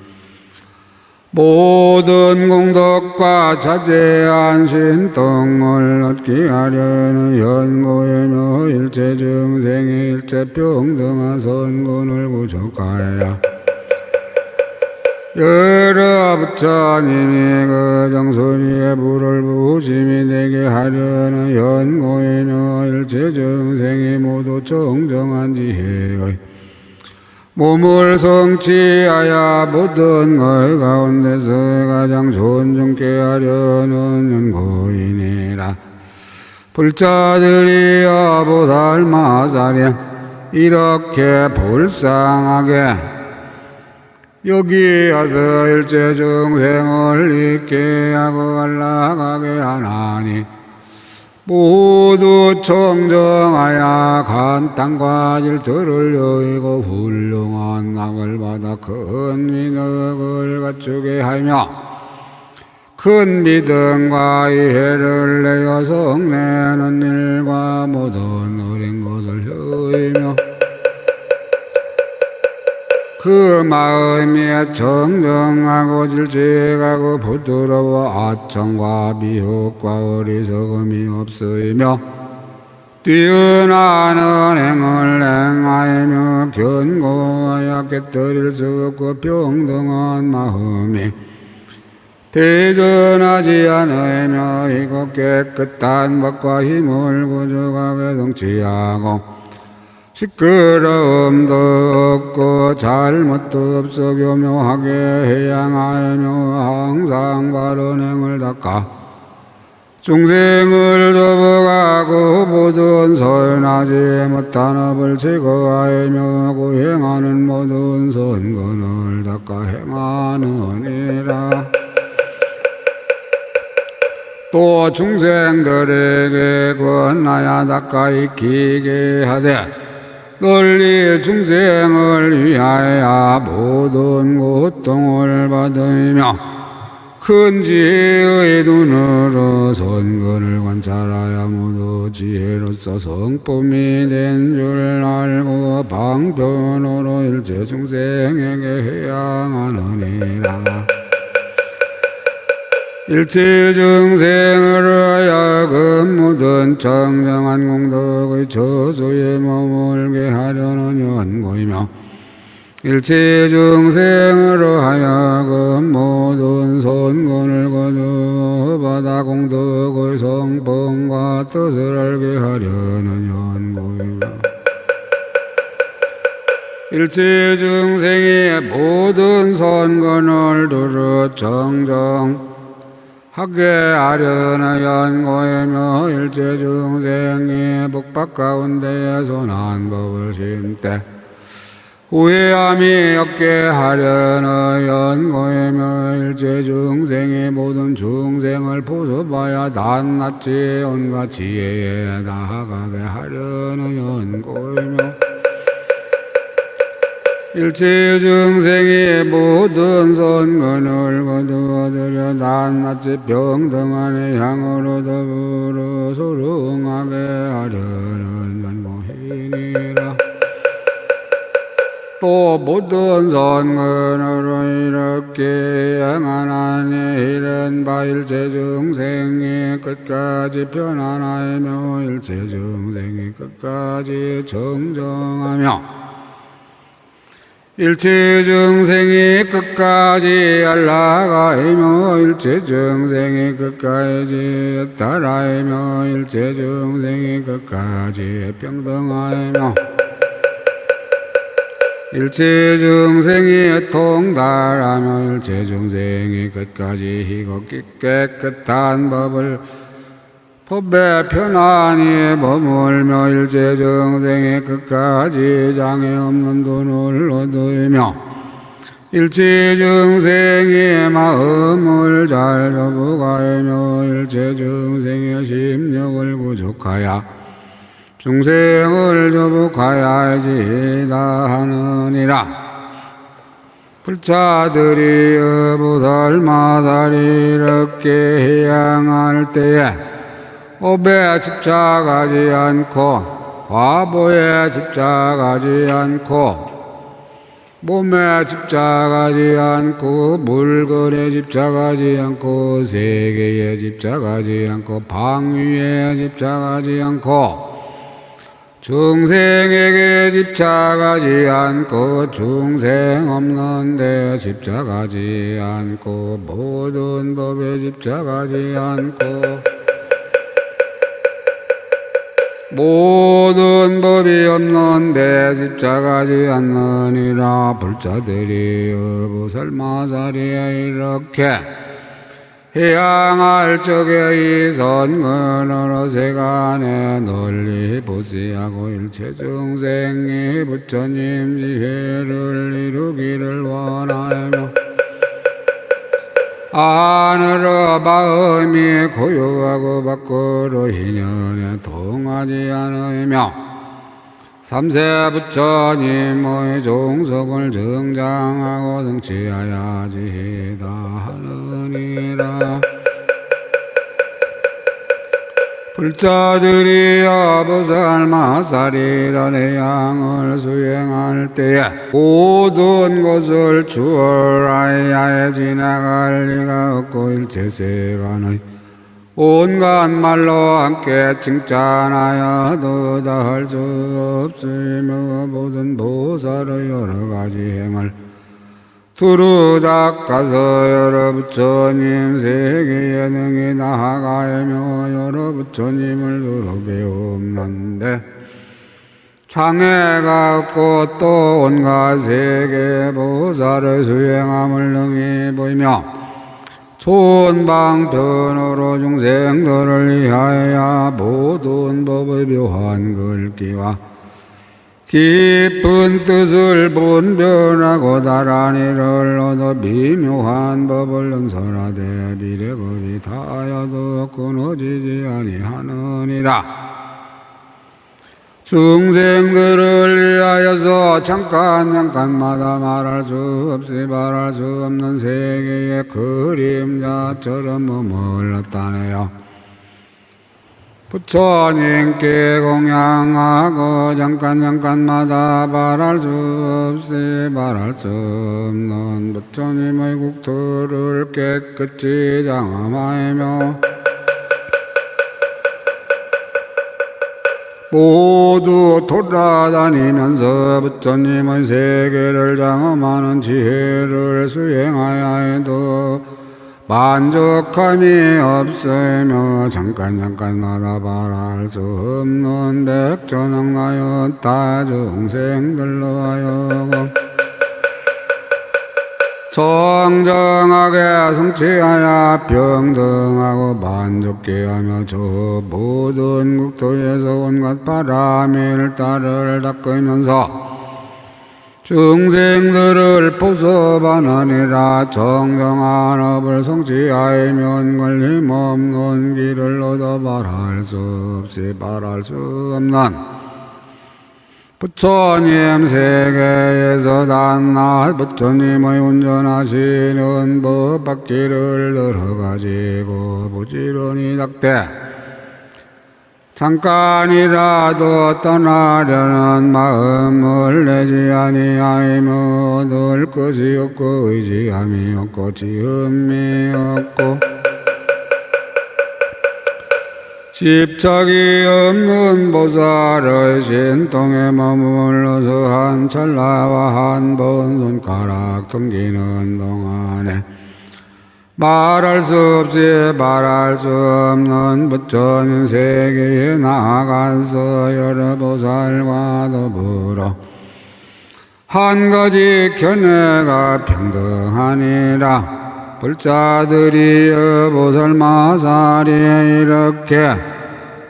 모든 공덕과 자제한 신통을 얻게 하려는 연고이며 일체 중생의 일체 평등한 선근을 구족하여 여러 부처님이 그 정수리에 불을 부심이 되게 하려는 연고이며 일체 중생이 모두 정정한 지혜의 몸을 성취하여 모든 것 가운데서 가장 존중케 하려는 연고이니라. 불자들이여 보살마살이 이렇게 불쌍하게 여기어서 일체 중생을 잊게 하고 안락하게 하나니 모두 청정하여 간단과 질투를 여의고 훌륭한 낙을 받아 큰 미덕을 갖추게 하며 큰 믿음과 이해를 내어 성내는 일과 모든 어린 것을 효이며 그 마음이 정정하고 질직하고 부드러워 아청과 미혹과 어리석음이 없으며 뛰어나는 행을 행하며 견고하여 깨뜨릴 수 없고 평등한 마음이 대전하지 않으며 이곳 깨끗한 법과 힘을 구족하게 성취하고 시끄러움도 없고 잘못도 없어 교묘하게 해양하며 항상 바른 행을 닦아 중생을 도복하고 모든 선하지 못한 업을 제거하며 고행하는 모든 선건을 닦아 행하느니라. 또 중생들에게 권하여 닦아 익히게 하되 널리 중생을 위하여 모든 고통을 받으며 큰 지혜의 눈으로 선건을 관찰하여 모두 지혜로서 성품이 된 줄 알고 방편으로 일체 중생에게 해양하느니라. 일체 중생으로 하여금 모든 청정한 공덕의 저소에 머물게 하려는 연고이며 일체 중생으로 하여금 모든 선건을 거두어받아 공덕의 성품과 뜻을 알게 하려는 연고이며 일체 중생이 모든 선건을 두루 정정하게 하려는 연고이며 일체 중생이 복박 가운데에 선한 법을 심되 후회함이 없게 하려는 연고이며 일체 중생이 모든 중생을 보sob하여 낱낱이 온갖 지혜에 나아가게 하려는 연고이며 일체 중생이 모든 선건을 거두어들여 낱낱이 평등한 향으로 더불어 소롱하게 하려는 연고이니라. 또 모든 선건으로 이렇게 행하나니 이런 바 일체 중생이 끝까지 편안하며 일체 중생이 끝까지 정정하며 일체 중생이 끝까지 안락하며 일체 중생이 끝까지 따라하며 일체 중생이 끝까지 평등하며 일체 중생이 통달하며 일체 중생이 끝까지 희고 깨끗한 법을 법에 편안히 머물며 일체 중생이 끝까지 장애 없는 돈을 얻으며 일체 중생이 마음을 잘 거부하며 일체 중생의 심령을 구족하여 중생을 조복하야지다 하느니라. 불자들이 어부살마다리 이렇게 향할 때에 업에 집착하지 않고 과보에 집착하지 않고 몸에 집착하지 않고 물건에 집착하지 않고 세계에 집착하지 않고 방위에 집착하지 않고 중생에게 집착하지 않고 중생 없는 데 집착하지 않고 모든 법에 집착하지 않고 모든 법이 없는 데 집착하지 않느니라. 불자들이 어부살마사리에 이렇게 해양할 적에 이 선건으로 세간에 널리 보시하고 일체 중생이 부처님 지혜를 이루기를 원하며 안으로 마음이 고요하고 밖으로 희년에 통하지 않으며 삼세 부처님의 종속을 정장하고 성취하야지다 하느니라. 불자들이 어부살마사리라는 양을 수행할 때에 모든 것을 추월하여 지나갈 리가 없고 일체 세간의 온갖 말로 함께 칭찬하여도 다 할 수 없으며 모든 보살의 여러 가지 행을 두루 닦아서 여러 부처님 세계에 능히 나아가며 여러 부처님을 두루 배움는데 장애가 없고 또 온갖 세계 보살을 수행함을 능히 보이며 좋은 방편으로 중생들을 위하여 모든 법의 묘한 글귀와 깊은 뜻을 분별하고 다란 이를 얻어 미묘한 법을 연설하되 미래법이 다하여도 끊어지지 아니하느니라. 중생들을 위하여서 잠깐마다 말할 수 없이 말할 수 없는 세계의 그림자처럼 머물렀다네요. 부처님께 공양하고 잠깐마다 말할 수 없이 말할 수 없는 부처님의 국토를 깨끗이 장엄하며 모두 돌아다니면서 부처님의 세계를 장엄하는 지혜를 수행하여 해도 만족함이 없으며 잠깐마다 말할 수 없는 백전억나였다 중생들로 하여금 정정하게 성취하여 평등하고 만족케 하며 저 모든 국토에서 온갖 바람의 일탈을 닦으면서 중생들을 보섭하느니라. 정정한 업을 성취하면 걸림없는 길을 얻어 말할 수 없이 말할 수 없는 부처님 세계에서 단날 부처님의 운전하시는 법바퀴를 늘어가지고 부지런히 닦되 잠깐이라도 떠나려는 마음을 내지 아니하이며 얻을 것이 없고 의지함이 없고 지음이 없고 집착이 없는 보살의 신통에 머물러서 한 찰나와 한 번 손가락 tum기는 동안에 말할 수 없이 말할 수 없는 부처님 세계에 나아가서 여러 보살과 더불어 한 가지 견해가 평등하니라. 불자들이 보살마살이 이렇게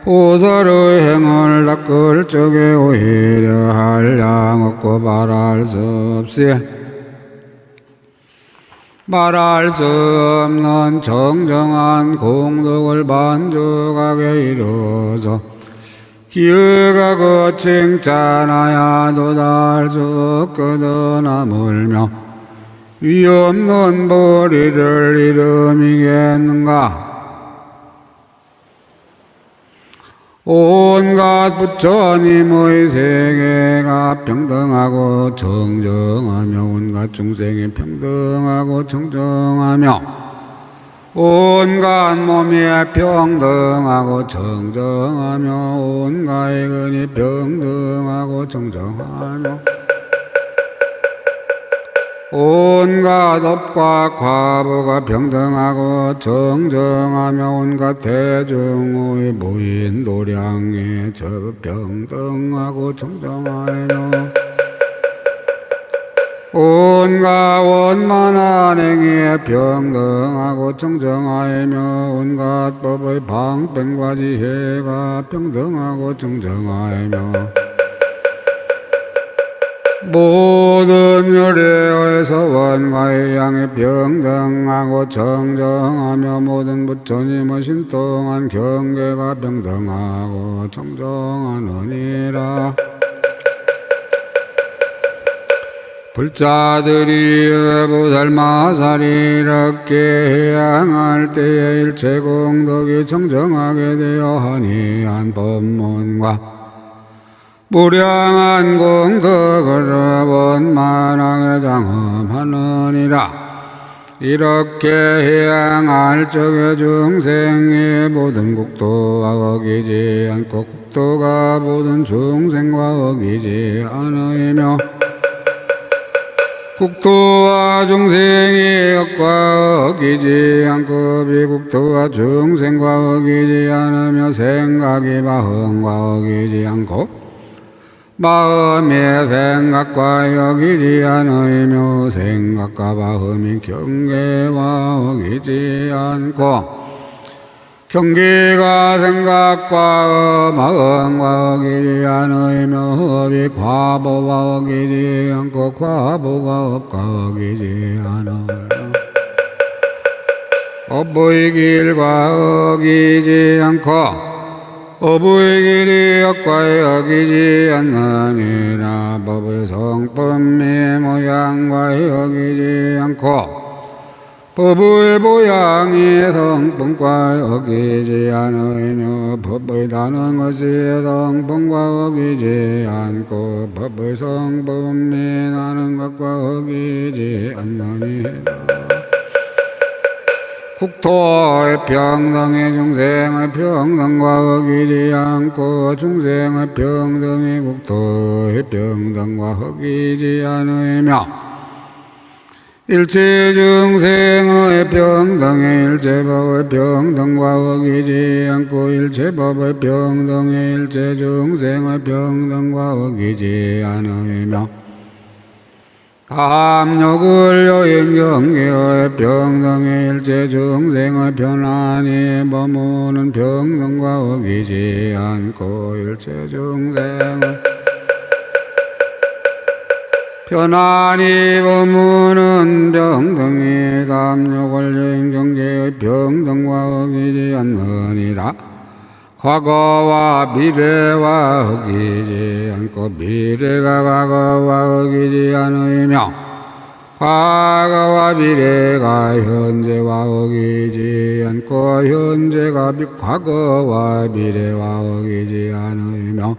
보살의 행을 닦을 적에 오히려 한량 없고 말할 수 없이 말할 수 없는 정정한 공덕을 만족하게 이루어서 기억하고 칭찬하여도 달 수 없거든 하물며 위없는 보리를 이름이겠는가. 온갖 부처님의 세계가 평등하고 정정하며 온갖 중생이 평등하고 정정하며 온갖 몸이 평등하고 정정하며 온갖 근이 평등하고 정정하며 온갖 업과 과보가 평등하고 정정하며 온갖 대중의 무인 도량이 평등하고 정정하며 온갖 원만한 행위에 평등하고 정정하며 온갖 법의 방편과 지혜가 평등하고 정정하며 모든 열애에서 원과의 양이 평등하고 정정하며 모든 부처님의 신통한 경계가 평등하고 정정하느니라. 불자들이 보살마살이 이렇게 향할 때에 일체 공덕이 정정하게 되어 하니한 법문과 무량한 공덕을 원만하게 장엄하느니라. 이렇게 향할 적에 중생의 모든 국도와 어기지 않고 국도가 모든 중생과 어기지 않으며 국토와 중생이 엇과 어기지 않고 비국토와 중생과 어기지 않으며 생각이 마음과 어기지 않고 마음의 생각과 어기지 않으며 생각과 마음이 경계와 어기지 않고 경계가 생각과 마음과 어기지 않으며 업이 과보와 어기지 않고 과보가 업과 어기지 않으며 업의 길과 어기지 않고 업의 길이 업과에 어기지 않느니라. 법의 성품이 모양과 어기지 않고 법의 모양이 성품과 어기지 않으며 법의 다른 것이 성품과 어기지 않고 법의 성품이 나는 것과 어기지 않느니라. 국토의 평등이 중생의 평등과 어기지 않고 중생의 평등이 국토의 평등과 어기지 않으며 일체 중생의 평등에 일체 법의 평등과 어기지 않고 일체 법의 평등에 일체 중생의 평등과 어기지 않으며 탐욕을 여인 경계의 평등에 일체 중생의 편안히 머무는 평등과 어기지 않고 일체 중생의 편안히 머무는 평등이 탐욕을 여인 경계의 평등과 어기지 않느니라. 과거와 미래와 어기지 않고 미래가 과거와 어기지 않으며 과거와 미래가 현재와 어기지 않고 현재가 과거와 미래와 어기지 않으며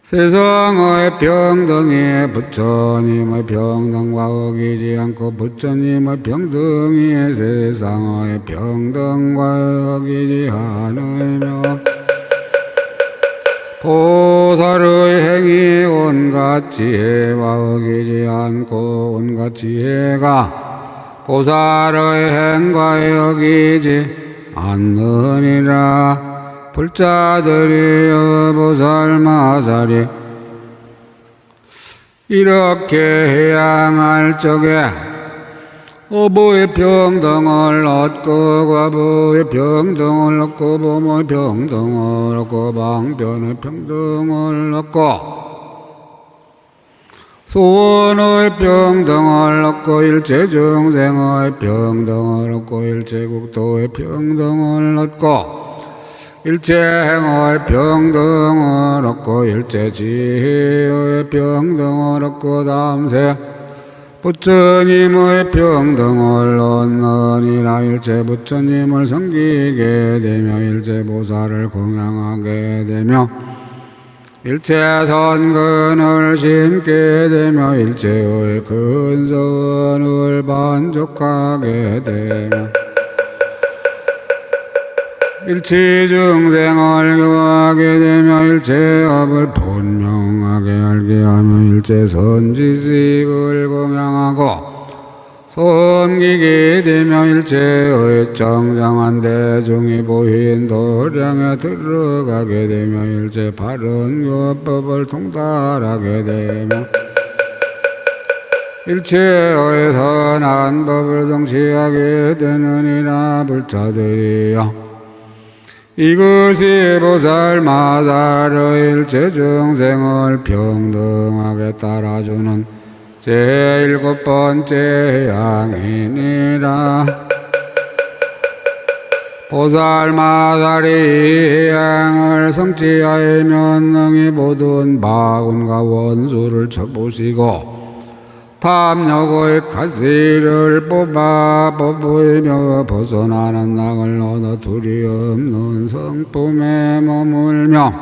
세상의 평등이 부처님의 평등과 어기지 않고 부처님의 평등이 세상의 평등과 어기지 않으며 보살의 행위 온갖 지혜와 어기지 않고 온갖 지혜가 보살의 행과에 어기지 않느니라. 불자들이여 보살마살이 이렇게 향할 적에 어부의 평등을 얻고 과부의 평등을 얻고 부모의 평등을 얻고 방편의 평등을 얻고 소원의 평등을 얻고 일체 중생의 평등을 얻고 일체 국토의 평등을 얻고 일체 행의 평등을 얻고 일체 지혜의 평등을 얻고 다음세 부처님의 평등을 얻느니라. 일체 부처님을 섬기게 되며 일체 보살을 공양하게 되며 일체 선근을 심게 되며 일체의 근선을 만족하게 되며 일체 중생을 교하게 되며 일체 업을 분명하게 알게 하며 일체 선지식을 공양하고 섬기게 되며 일체의 정정한 대중이 보인 도량에 들어가게 되며 일체 바른 교법을 통달하게 되며 일체의 선한 법을 성취하게 되느니라. 불자들이여 이것이 보살마살의 일체 중생을 평등하게 따라주는 제7번째 향이니라. 보살마살이 이 향을 성취하면 능히 모든 바운과 원수를 쳐부시고 탐욕의 가시를 뽑아 뽑으며 벗어나는 낙을 얻어 두려움없는 성품에 머물며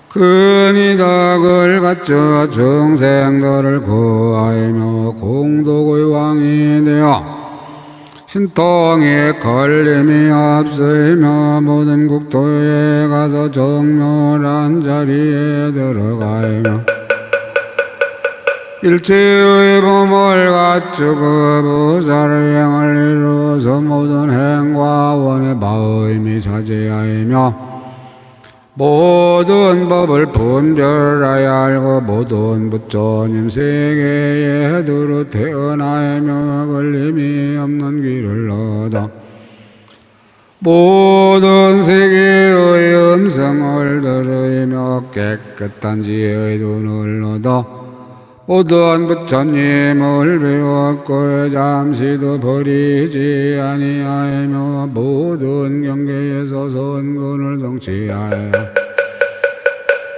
근위덕을 갖춰 중생들을 구하며 공덕의 왕이 되어 신통에 걸림이 없으며 모든 국토에 가서 정멸한 자리에 들어가며 일체의 범을 갖추고 보살의 행을 이루어서 모든 행과 원의 마음이 자제하이며 모든 법을 분별하여 알고 모든 부처님 세계에 두루 태어나며 걸림이 없는 길을 얻어 모든 세계의 음성을 들으며 깨끗한 지혜의 눈을 얻어 모든 부처님을 배웠고 잠시도 버리지 아니하며 모든 경계에서 선근을 성취하여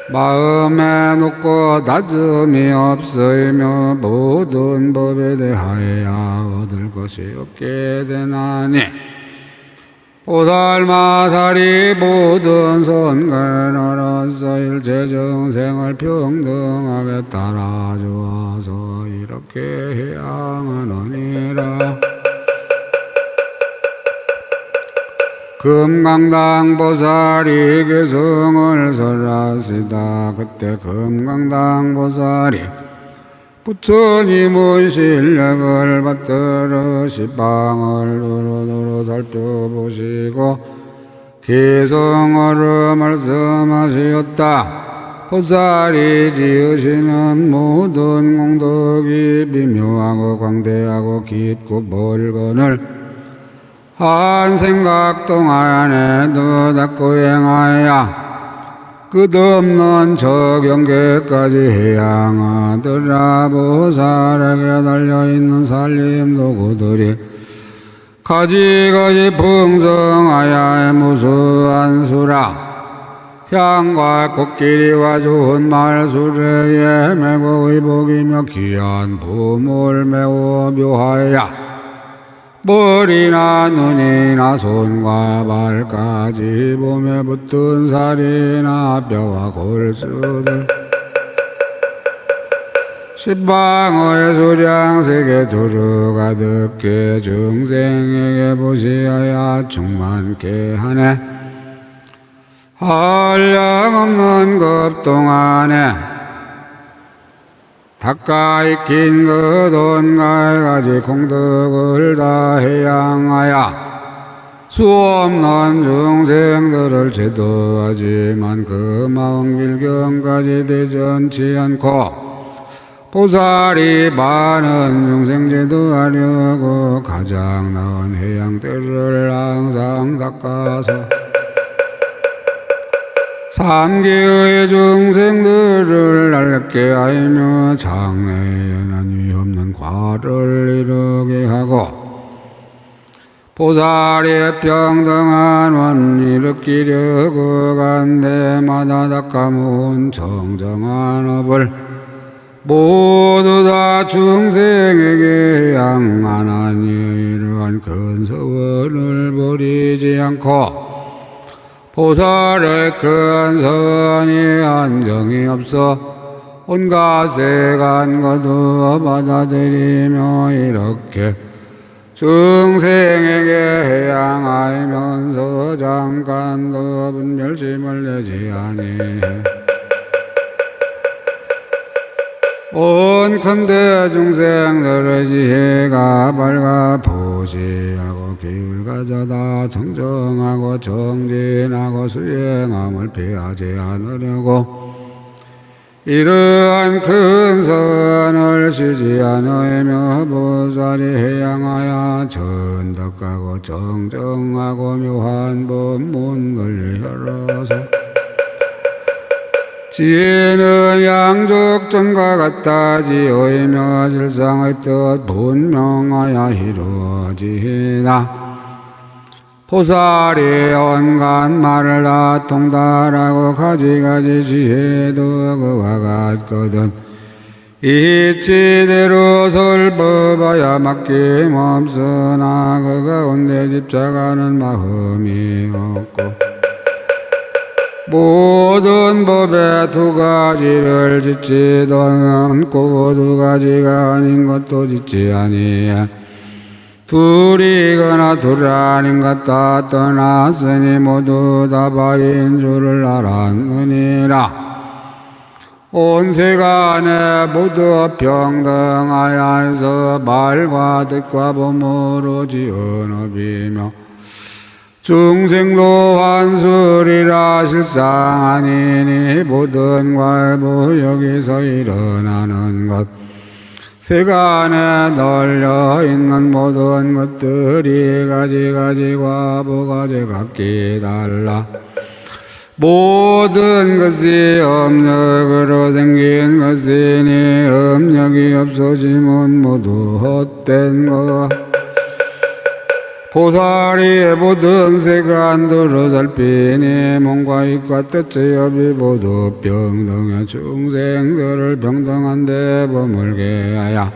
마음에 높고 낮음이 없으며 모든 법에 대하여 얻을 것이 없게 되나니 보살마살이 모든 선근으로서 일체 정생을 평등하게 따라주어서 이렇게 해야하느니라. 금강당 보살이 개성을 설하시다. 그때 금강당 보살이 부처님의 실력을 받들어 시방을 두루두루 살펴보시고 개성어로 말씀하시었다. 보살이 지으시는 모든 공덕이 미묘하고 광대하고 깊고 멀거늘 한 생각 동안에도 닦고 행하여 끝없는 저 경계까지 해양하더라. 보살에게 달려있는 살림 도구들이 가지가지 풍성하여 무수한 수라. 향과 꽃길이와 좋은 말수레에 매고 의복이며 귀한 보물 매우 묘하여 머리나 눈이나 손과 발까지 몸에 붙은 살이나 뼈와 골수들 십방의 수량 세계 두루 가득해 중생에게 보시어야 충만케 하네. 한량없는 급 동안에 닦아 익힌 그 온갖 가지 공덕을 다 해양하여 수없는 중생들을 제도하지만 그 마음 길경까지 대전치 않고 보살이 많은 중생 제도하려고 가장 나은 해양들을 항상 닦아서 삼계의 중생들을 앓게 하며 장래에 연한이 없는 과를 이루게 하고 보살의 평등한 원 일으키려고 간 데마다 닦아모은 정정한 업을 모두 다 중생에게 향하나니 이러한 큰 서원을 버리지 않고 보살의 큰 선이 한정이 없어 온갖 세간 거두어 받아들이며 이렇게 중생에게 해양하면서 잠깐도 분별심을 내지 아니해 온컨대 중생들의 지혜가 밝아 보시하고 기울 가져다 정정하고 정진하고 수행함을 피하지 않으려고 이러한 큰 선을 쉬지 않으며 보살이 해양하여 전덕하고 정정하고 묘한 법문을 열어서 지혜는 양족전과 같다 지어이며 실상의 뜻 분명하여 이루어지나 보살이 온갖 말을 다 통달하고 가지가지 지혜도 그와 같거든 이치대로 설법하여 맡김없으나 그 가운데 집착하는 마음이 없고 모든 법에 두 가지를 짓지도 않고 두 가지가 아닌 것도 짓지 아니해 둘이거나 둘 아닌 것 다 떠났으니 모두 다 발인 줄을 알았느니라. 온 세간에 모두 평등하여서 말과 뜻과 범으로 지은 법이며 중생도 환술이라 실상 아니니 모든 과부 여기서 일어나는 것 세간에 널려 있는 모든 것들이 가지가지 과부가지 각기 달라 모든 것이 업력으로 생긴 것이니 업력이 없어지면 모두 헛된 것 보살이 모든 세간도로 살피니 몸과 입과 뜻의 업이 모두 평등해 중생들을 평등한데 머물게 하여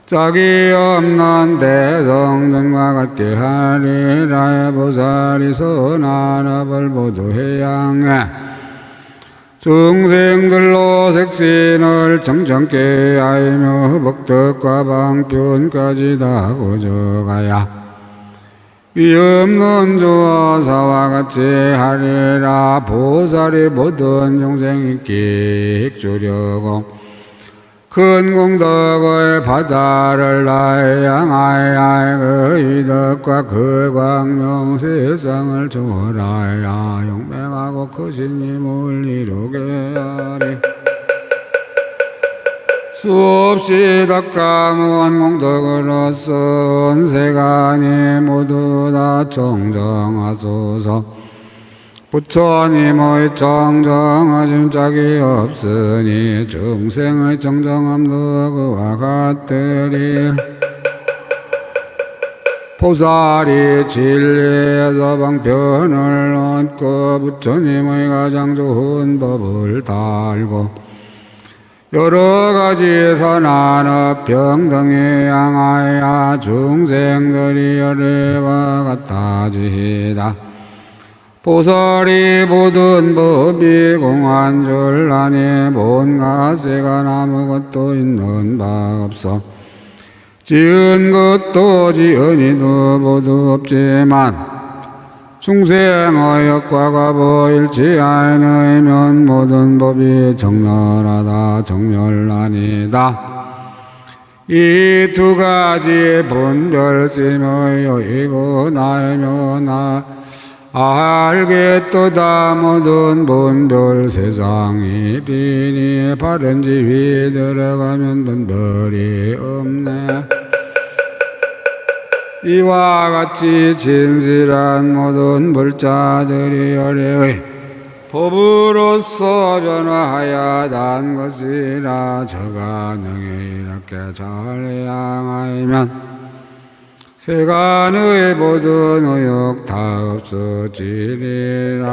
짝이 없는 대성전과 같게 하리라. 보살이 선한 업을 모두 해양해 중생들로 색신을 정정케 하이며 복덕과 방편까지 다 고져가야 위없는 조사와 같이 하리라. 보살이 모든 종생 있게 주려고 큰 공덕의 바다를 나양하여 그 이덕과 그 광명 세상을 초월하여 용맹하고 크신 힘을 이루게 하리. 수없이 덕감은 공덕으로서 온 세간이 모두 다 정정하소서. 부처님의 정정하심 짝이 없으니 중생의 정정함도 그와 같으리. 보살이 진리에서 방편을 얻고 부처님의 가장 좋은 법을 다 알고 여러 가지 선한 업 평등에 향하여 중생들이 열애와 같아지이다. 보살이 모든 법이 공한 줄 아니 뭔가 세간 아무것도 있는 바 없어 지은 것도 지은이도 모두 없지만 중생의 역과가 보일지 않으면 모든 법이 정멸하다 정멸아니다. 이 두 가지 분별심의 여이고 나이며 나 알겠도다. 모든 분별 세상이리니 바른 지위 들어가면 분별이 없네. 이와 같이 진실한 모든 불자들이 열애의 법으로서 변화하여 단 것이라. 저가 능히 이렇게 잘 향하면 세간의 모든 의욕 다 없어지리라.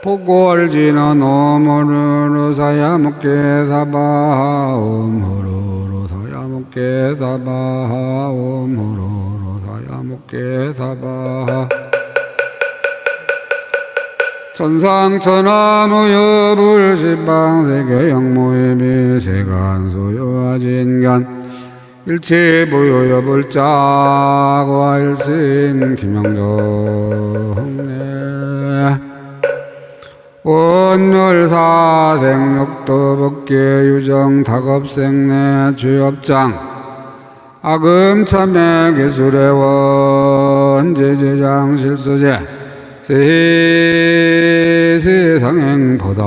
복골지는 오므로 사야묵게 사바옴으로 사야묵게 사바옴으로 사야묵게 사바 천상천하무여 불십방세계 영무의 미세간소요하진견 일체부요여 불자과 일심 김영종네 원멸사생육도 법계 유정 다급생내 죄업장 악음참매 기술의 원제제장 실수제 세상행보다